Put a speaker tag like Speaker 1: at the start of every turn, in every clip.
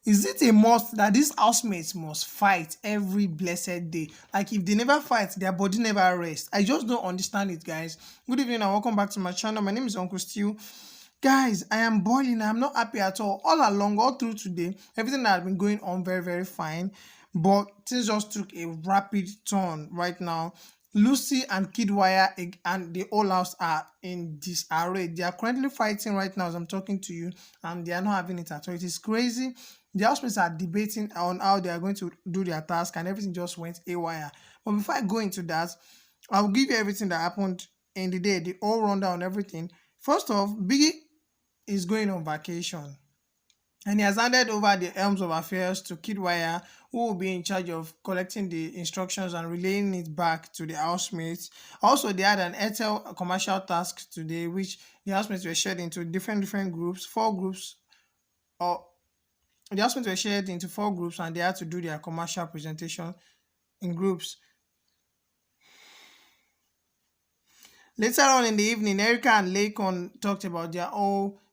Speaker 1: Is it a must that these housemates must fight every blessed day? Like if they never fight, their body never rests. I just don't understand it, guys. Good evening and welcome back to my channel. My name is Uncle Stu. Guys, I am boiling. I'm not happy at all. All along, all through today, everything that had been going on very, very fine. But things just took a rapid turn right now. Lucy and Kiddwaya and the whole house are in disarray. They are currently fighting right now as I'm talking to you, and they are not having it at all. It is crazy. The housemates are debating on how they are going to do their task, and everything just went haywire. But before I go into that, I'll give you everything that happened in the day, the whole rundown on everything. First off, Biggie is going on vacation, and he has handed over the helms of affairs to Kiddwaya, who will be in charge of collecting the instructions and relaying it back to the housemates. Also, they had an Airtel commercial task today, which the housemates were shared into different groups, 4 groups, or the housemates were shared into 4 groups, and they had to do their commercial presentation in groups. Later on in the evening, Erica and Lakon talked about their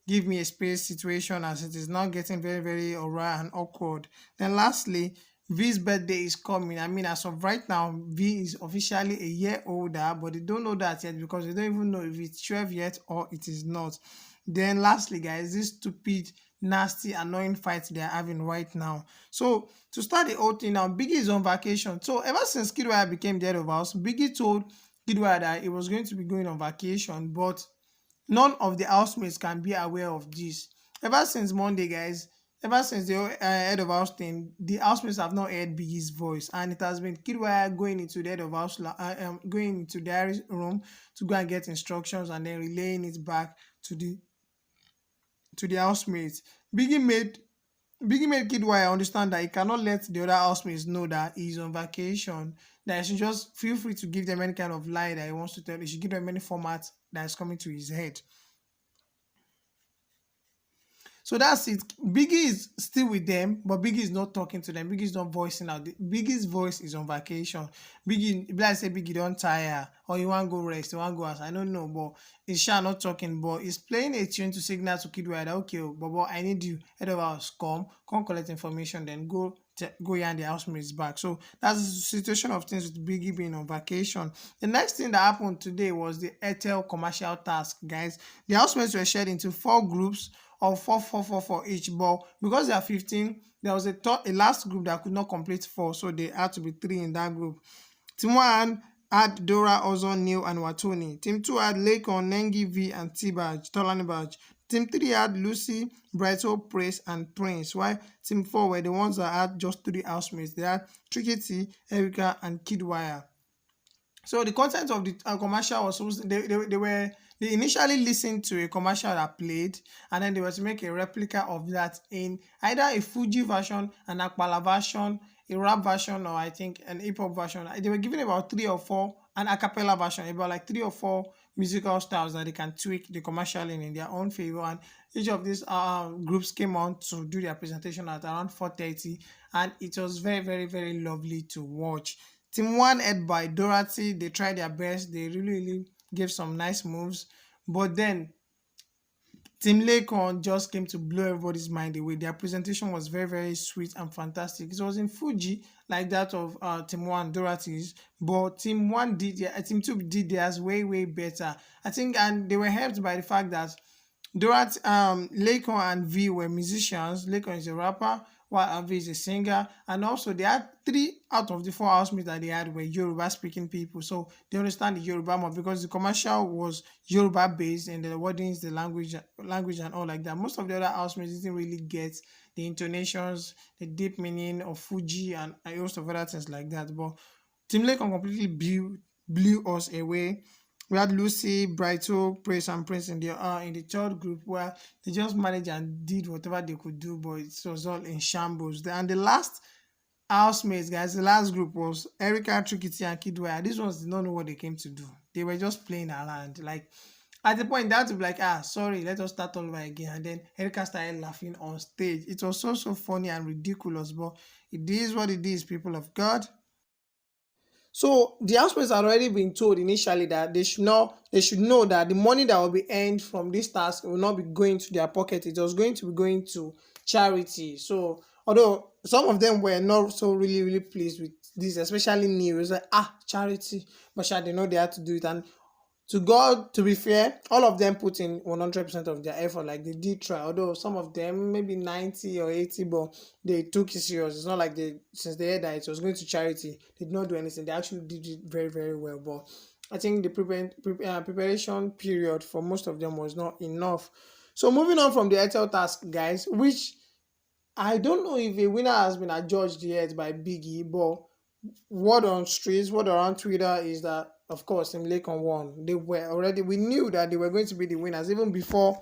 Speaker 1: give me a space situation, as it is now getting very, very awry and awkward. Then lastly, V's birthday is coming. I mean, as of right now, V is officially a year older, but they don't know that yet because they don't even know if it's 12 yet or it is not. Then lastly, guys, this stupid, nasty, annoying fight they are having right now. So to start the whole thing now, Biggie is on vacation. So ever since Kiddwaya became the head of house, Biggie told Kiddwaya that he was going to be going on vacation, but none of the housemates can be aware of this. Ever since Monday, guys, ever since the head of house thing, the housemates have not heard Biggie's voice, and it has been Kiddwaya going into the head of house, going into their room to go and get instructions, and then relaying it back to the housemates. Biggie made Kiddwaya understand that he cannot let the other housemates know that he's on vacation, that he should just feel free to give them any kind of lie that he wants to tell. He should give them any format that is coming to his head. So that's it. Biggie is still with them, but Biggie is not talking to them. Biggie is not voicing out. Biggie's voice is on vacation. Biggie, like I say, Biggie don't tire, or you want to go rest, you want to go out. I don't know, but he's sure not talking, but he's playing a tune to signal to Kiddwaya that, okay, Bobo, I need you. Head of house, come collect information, then go here and the housemates back. So that's the situation of things with Biggie being on vacation. The next thing that happened today was the Airtel commercial task, guys. The housemates were shared into 4 groups of 4 each, but because there are 15, there was a last group that could not complete 4, so they had to be 3 in that group. Team 1 had Dora, Ozon, Neil, and Wathoni. Team 2 had Lakon, Nengi, V, and T-Badge, Tolani Badge. Team 3 had Lucy, Brighto, Praise, and Prince, while Team 4 were the ones that had just 3 housemates. They had Tricky T, Erica, and Kiddwaya. So the content of the commercial was supposed to, they initially listened to a commercial that played, and then they were to make a replica of that in either a Fuji version, an Akbala version, a rap version, or I think an hip hop version. They were given about 3 or 4, an a cappella version, about like 3 or 4 musical styles that they can tweak the commercial in their own favor. And each of these groups came on to do their presentation at around 4:30, and it was very, very, very lovely to watch. Team 1, led by Dorothy, they tried their best. They really gave some nice moves, but then Team Lakon just came to blow everybody's mind away. Their presentation was very, very sweet and fantastic. It was in Fuji like that of Team 1, Dorothy's, but Team 2 did theirs way, way better, I think, and they were helped by the fact that Dorothy, Lakon and V were musicians. Lakon is a rapper, while V is a singer, and also they had 3 out of the 4 housemates that they had were Yoruba speaking people, so they understand the Yoruba more because the commercial was Yoruba based, and the wordings, the language and all like that. Most of the other housemates didn't really get the intonations, the deep meaning of Fuji and a host of other things like that. But Team Lakon completely blew us away. We had Lucy, Brighto, Praise, and Prince in the 3rd group, where they just managed and did whatever they could do, but it was all in shambles. And the last housemates, guys, the last group was Erica, Tricky, and Kiddwaya. These ones did not know what they came to do. They were just playing around. Like, at the point, they had to be like, sorry, let us start all over again. And then Erica started laughing on stage. It was so funny and ridiculous, but it is what it is, people of God. So the housemates had already been told initially that they should know that the money that will be earned from this task will not be going to their pocket. It was going to be going to charity. So Although some of them were not so really pleased with this, especially Neil. It was like, charity, but sha, they know they had to do it. And to God, to be fair, all of them put in 100% of their effort. Like they did try, although some of them maybe 90 or 80, but they took it serious. It's not like they, since they heard that it was going to charity, they did not do anything. They actually did it very well. But I think the preparation period for most of them was not enough. So moving on from the Excel task, guys, which I don't know if a winner has been adjudged yet by Biggie, but word on streets, word around Twitter is that, of course, Team Lakon won. They were already, we knew that they were going to be the winners even before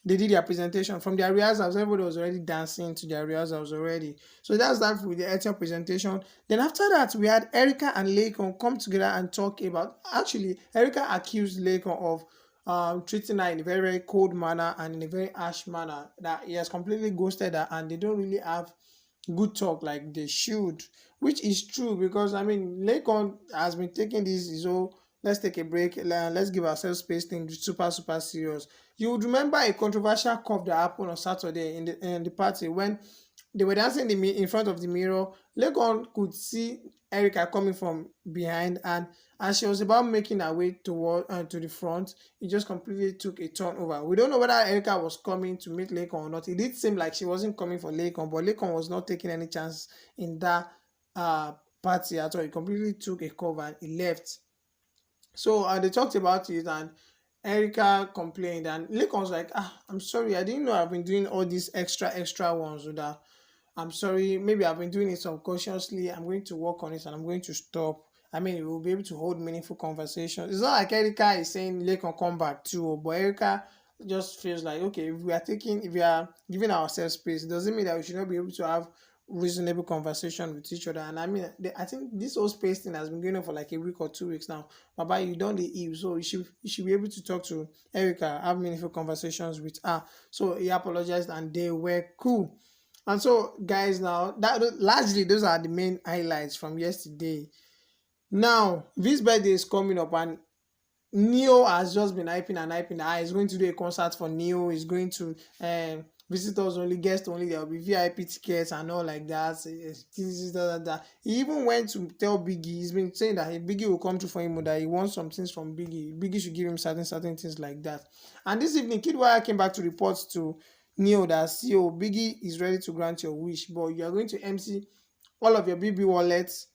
Speaker 1: they did their presentation. From their rehearsals, everybody was already dancing to their rehearsals already. So that's that with the Airtel presentation. Then after that, we had Erica and Lakon come together and talk about, actually, Erica accused Lakon of treating her in a very cold manner and in a very harsh manner, that he has completely ghosted her and they don't really have good talk like they should, which is true because I mean Lakon has been taking this, so let's take a break, let's give ourselves space thing super serious. You would remember a controversial curve that happened on Saturday in the party when they were dancing in front of the mirror. Lakon could see Erica coming from behind, and as she was about making her way toward to the front, it just completely took a turn over. We don't know whether Erica was coming to meet Lakon or not. It did seem like she wasn't coming for Lakon, but Lakon was not taking any chance in that party at all. He completely took a cover and he left. So they talked about it, and Erica complained, and Lakon was like, I'm sorry, I didn't know I've been doing all these extra ones with that. I'm sorry, maybe I've been doing it subconsciously. I'm going to work on it and I'm going to stop. I mean, we will be able to hold meaningful conversations. It's not like Erica is saying Lakon come back too, but Erica just feels like, okay, if we are giving ourselves space, it doesn't mean that we should not be able to have reasonable conversation with each other. And I mean, I think this whole space thing has been going on for like a week or 2 weeks now. Baba, you don't the eve, so you should be able to talk to Erica, have meaningful conversations with her. So he apologized and they were cool. And so, guys, now that largely those are the main highlights from yesterday. Now, this birthday is coming up, and Neo has just been hyping. He's going to do a concert for Neo. He's going to visitors only, guests only. There will be VIP tickets and all like that. He even went to tell Biggie. He's been saying that if Biggie will come through for him, that he wants some things from Biggie. Biggie should give him certain things like that. And this evening, Kiddwaya came back to report to Neo that CEO Biggie is ready to grant your wish, but you are going to empty all of your BB wallets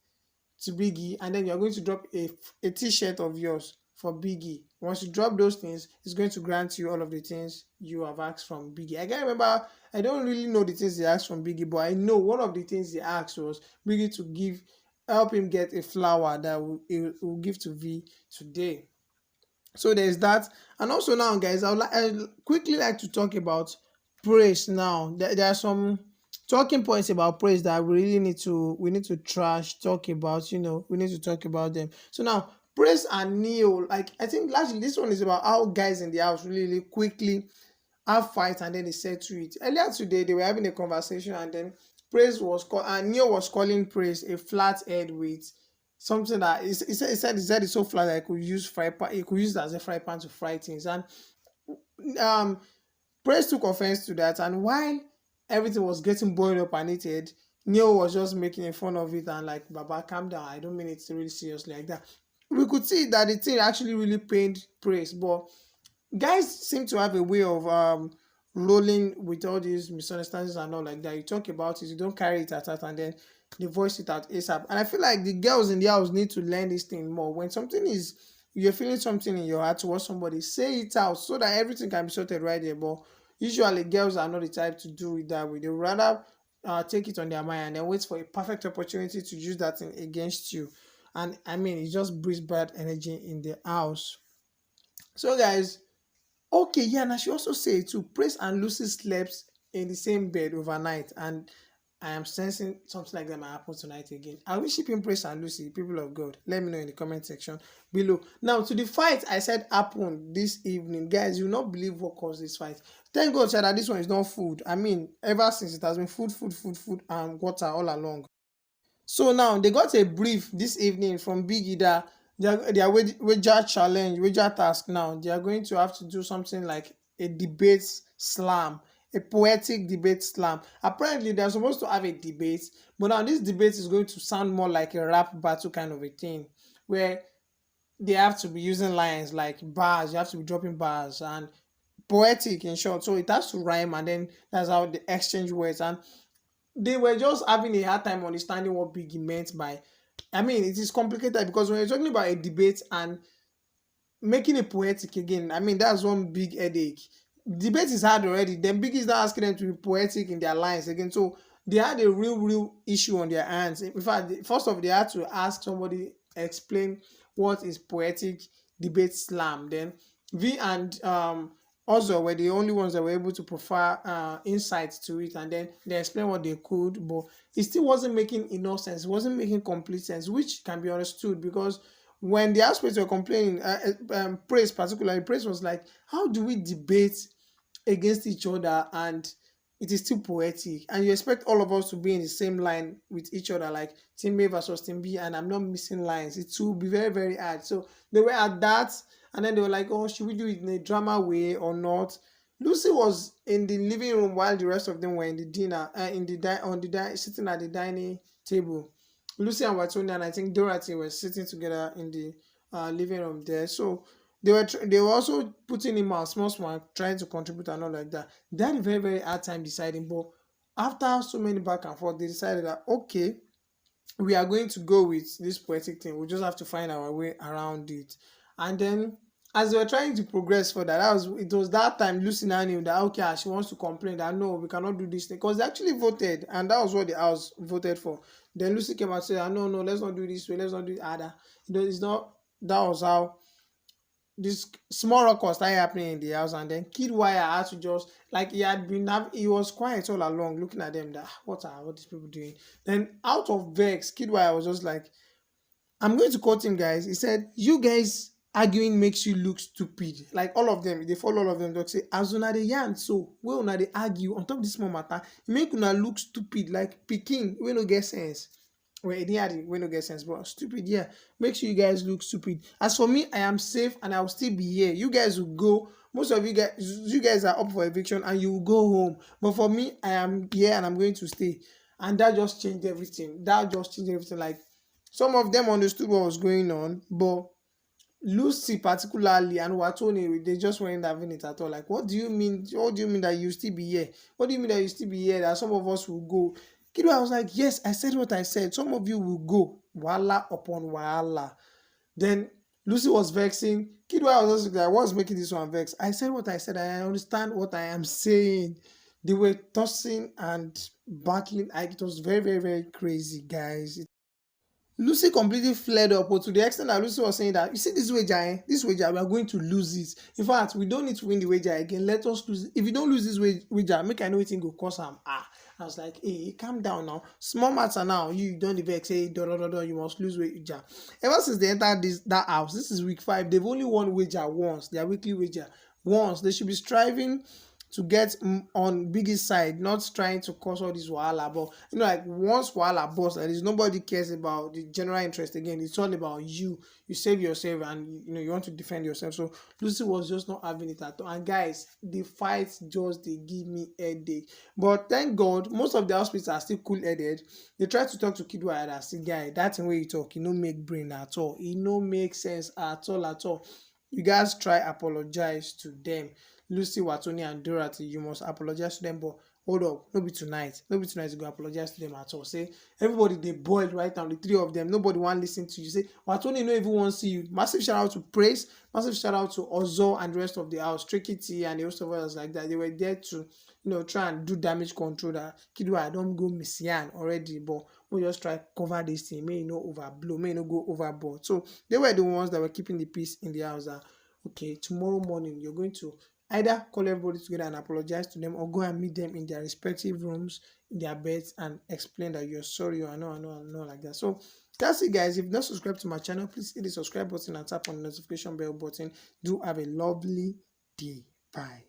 Speaker 1: to Biggie, and then you're going to drop a t-shirt of yours for Biggie. Once you drop those things, it's going to grant you all of the things you have asked from Biggie. I can't remember, I don't really know the things they asked from Biggie, but I know one of the things they asked was Biggie to help him get a flower that will give to V today. So there's that. And also now, guys, I'd quickly like to talk about praise now. There are some talking points about praise that we need to talk about, we need to talk about them. So now, praise and Neo, like I think largely this one is about how guys in the house really quickly have fights and then they settle it. Earlier today they were having a conversation, and then praise was called, and Neo was calling praise a flat head with something that he said it's so flat that he could use it as a fry pan to fry things. And Praise took offense to that, and while everything was getting boiled up and heated, Neo was just making fun of it and like, Baba, calm down, I don't mean it really seriously like that. We could see that the thing actually really pained Praise, but guys seem to have a way of rolling with all these misunderstandings and all like that. You talk about it, you don't carry it at that, and then they voice it out ASAP. And I feel like the girls in the house need to learn this thing more. When you're feeling something in your heart towards somebody, say it out so that everything can be sorted right there. But usually girls are not the type to do it that way. They would rather take it on their mind and then wait for a perfect opportunity to use that thing against you. And I mean, it just breeds bad energy in the house. So guys, okay, yeah, and I should also say too, Praise and Lucy slept in the same bed overnight, and I am sensing something like that might happen tonight again. Are we shipping Praise and Lucy, people of God? Let me know in the comment section below. Now, to the fight I said happened this evening. Guys, you will not believe what caused this fight. Thank God that this one is not food. I mean, ever since it has been food, and water all along. So now, they got a brief this evening from Biggie that their wager task now, they are going to have to do something like a debate slam a poetic debate slam. Apparently, they're supposed to have a debate, but now this debate is going to sound more like a rap battle kind of a thing, where they have to be using lines like bars, you have to be dropping bars and poetic in short. So it has to rhyme, and then that's how they exchange words. And they were just having a hard time understanding what Biggie meant by. I mean, it is complicated because when you're talking about a debate and making it poetic again, I mean, that's one big headache. Debate is hard already. Then Biggie is now asking them to be poetic in their lines again. So they had a real issue on their hands. In fact, first off, they had to ask somebody explain what is poetic debate slam. Then V and also were the only ones that were able to provide insights to it, and then they explained what they could, but it still wasn't making enough sense. It wasn't making complete sense, which can be understood because when the aspects were complaining, Praise particularly, Praise was like, how do we debate against each other and it is still poetic, and you expect all of us to be in the same line with each other, like team A versus team B, and I'm not missing lines. It will be very hard. So they were at that, and then they were like, oh, should we do it in a drama way or not? Lucy was in the living room while the rest of them were in the dinner, sitting at the dining table. Lucy and Wathoni and I think Dorothy were sitting together in the living room there. So they were also putting him out small, trying to contribute and all like that. They had a very hard time deciding, but after so many back and forth, they decided that okay, we are going to go with this poetic thing. We just have to find our way around it. And then as they were trying to progress further, it was that time Lucy now knew that okay, she wants to complain that no, we cannot do this thing because they actually voted, and that was what the house voted for. Then Lucy came and said, no, let's not do this way, let's not do it other. It's not. That was how this small ruckus started happening in the house, and then Kiddwaya had to just like he was quiet all along, looking at them that what are these people doing? Then out of vex, Kiddwaya was just like, I'm going to quote him, guys. He said, "You guys arguing makes you look stupid." Like all of them, they follow all of them. They say, "As una dey yarn so, wey una dey argue on top this small matter, e make una look stupid like pikin wey no get sense." Well, it didn't we no get sense, but stupid, yeah. Make sure you guys look stupid. As for me, I am safe and I will still be here. You guys will go. Most of you guys are up for eviction and you will go home. But for me, I am here and I'm going to stay. And that just changed everything. Like some of them understood what was going on, but Lucy particularly and Wathoni, they just weren't having it at all. Like, what do you mean? What do you mean that you still be here? What do you mean that you still be here? That some of us will go. Kiddo, I was like, yes, I said what I said. Some of you will go. Wala upon wala. Then Lucy was vexing. Kiddo, I was just like, what's making this one vex? I said what I said. I understand what I am saying. They were tossing and battling. It was very crazy, guys. Lucy completely flared up, but to the extent that Lucy was saying that, you see this wager, we are going to lose it. In fact, we don't need to win the wager again. Let us lose it. If you don't lose this wager, make I know it go cause am. I was like, hey, calm down now. Small matter now. You don't even say, you must lose wager. Ever since they entered that house, this is week 5. They've only won wager once. Their weekly wager once. They should be striving to get on Biggie's side, not trying to cause all this wahala. But like once wahala burst, like nobody cares about the general interest again. It's all about you. You save yourself, and you want to defend yourself. So Lucy was just not having it at all. And guys, the fights they give me headache. But thank God, most of the hospitals are still cool-headed. They try to talk to Kiddwaya and say, guy, that's the way you talk. You don't make brain at all. It no make sense at all. You guys try apologize to them. Lucy, Wathoni, and Dorothy, you must apologize to them, but hold up, no be tonight you go apologize to them at all. Say everybody they boiled right now, the 3 of them, nobody want listen to you. Say Wathoni no even want see you. Massive shout out to Praise, massive shout out to Ozo and the rest of the house, Tricky T and the rest of us like that. They were there to try and do damage control. That Kiddwaya don't go messian already, but we just try cover this thing, may overblow, may go overboard. So they were the ones that were keeping the peace in the house. Okay, tomorrow morning you're going to either call everybody together and apologize to them, or go and meet them in their respective rooms, in their beds, and explain that you're sorry or I know like that. So that's it, guys. If you're not subscribed to my channel, please hit the subscribe button and tap on the notification bell button. Do have a lovely day. Bye.